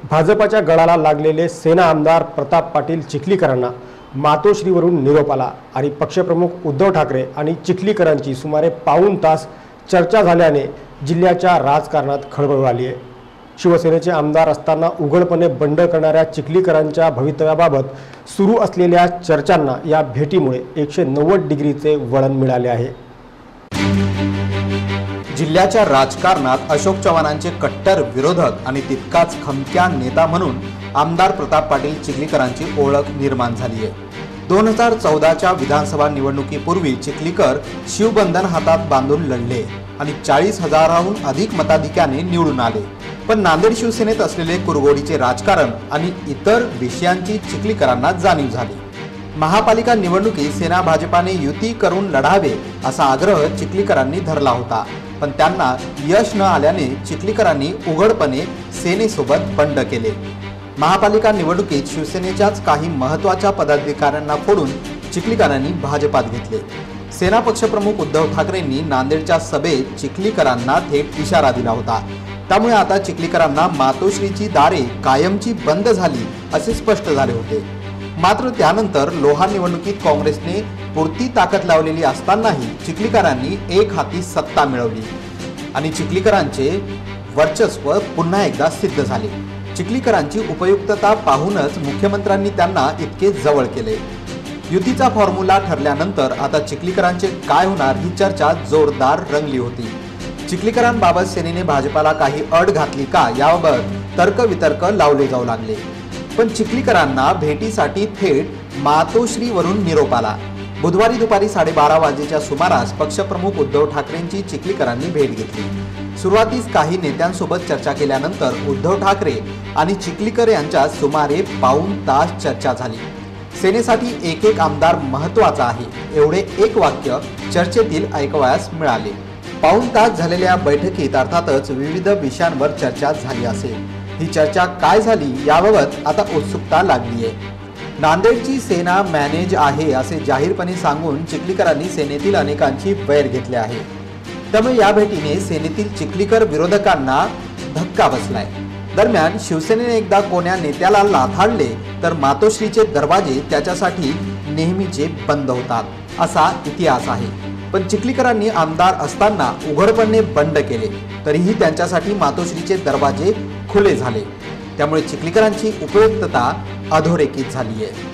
भाजपाच्या गळाला लागलेले सेना आमदार प्रताप पाटील चिखलीकरांना मातोश्रीवरून निरोप आला आणि पक्षप्रमुख उद्धव ठाकरे आणि चिखलीकरांची सुमारे पाऊण तास चर्चा झाल्याने जिल्ह्याच्या राजकारणात खळबळ आली आहे। शिवसेनेचे आमदार असताना उघडपणे बंड करणाऱ्या चिखलीकरांच्या भवितव्याबाबत सुरू असलेल्या चर्चांना या भेटीमुळे 190 डिग्रीचे वळण मिळाले आहे। जिल्ह्याच्या राजकारणात अशोक चव्हाणांचे कट्टर विरोधक आणि तितकाच खमक्या नेता म्हणून आमदार प्रताप पाटील चिखलीकरांची ओळख निर्माण झाली आहे। 2014च्या विधानसभा निवडणुकीपूर्वी चिखलीकर शिवबंधन हातात बांधून लढले आणि 40,000हून अधिक मताधिक्याने निवडून आले। पण नांदेड शिवसेनेत असलेले कुरघोडीचे राजकारण आणि इतर विषयांची चिखलीकरांना जाणीव झाली। महापालिका निवडणुकीत सेना भाजपाने युती करून लढावे असा आग्रह चिखलीकरांनी धरला होता, पण त्यांना यश न आल्याने चिखलीकरांनी उघडपणे सेनेसोबत बंड केले। महापालिका निवडणुकीत शिवसेनेच्याच काही महत्त्वाच्या पदाधिकाऱ्यांना फोडून चिखलीकरांनी भाजपात घेतले। सेना पक्षप्रमुख उद्धव ठाकरेंनी नांदेडच्या सभेत चिखलीकरांना थेट इशारा दिला होता। त्यामुळे आता चिखलीकरांना मातोश्रीची दारे कायमची बंद झाली असे स्पष्ट झाले होते। मात्र त्यानंतर लोहा निवडणुकीत काँग्रेसने पुरती ताकद लावलेली असतानाही चिखलीकरांनी एक हाती सत्ता मिळवली आणि चिखलीकरांचे वर्चस्व पुन्हा एकदा सिद्ध झाले। चिखलीकरांची उपयुक्तता पाहूनच मुख्यमंत्र्यांनी त्यांना इतके जवळ केले। युतीचा फॉर्म्युला ठरल्यानंतर आता चिखलीकरांचे काय होणार ही चर्चा जोरदार रंगली होती। चिखलीकरांबाबत सेनेने भाजपाला काही अट घातली का याबाबत तर्कवितर्क लावले जाऊ लागले। पण चिखलीकरांना भेटीसाठी थेट मातोश्रीवरून निरोप आला। बुधवारी दुपारी 12:30 वाजेच्या सुमारास पक्षप्रमुख उद्धव ठाकरेंची चिखलीकरांनी भेट घेतली। सुरुवातीस काही नेत्यांसोबत चर्चा केल्यानंतर उद्धव ठाकरे आणि चिखलीकर यांच्यात सुमारे पाऊण तास चर्चा झाली। सेनेसाठी एक आमदार महत्त्वाचा आहे एवढे एक वाक्य चर्चेतील ऐकवयास मिळाले। पाऊण तास झालेल्या बैठकीत अर्थातच विविध विषयांवर चर्चा झाली असेल। ही चर्चा काय झाली याबाबत आता उत्सुकता लागली आहे। नांदेडची सेना मॅनेज आहे असे जाहीरपणे सांगून चिखलीकरांनी सेनेतील अनेकांची वैर घेतले आहे। त्यामुळे या भेटीने सेनेतील चिखलीकर विरोधकांना धक्का बसलाय। दरम्यान शिवसेनेने एकदा कोण्या नेत्याला लाथाडले तर मातोश्रीचे दरवाजे त्याच्यासाठी नेहमीचे बंद होतात असा इतिहास आहे। पण चिखलीकरांनी आमदार असताना उघडपणे बंड केले तरीही त्यांच्यासाठी मातोश्रीचे दरवाजे खुले झाले। त्यामुळे चिखलीकरांची उपयुक्तता अधोरेखित झाली आहे।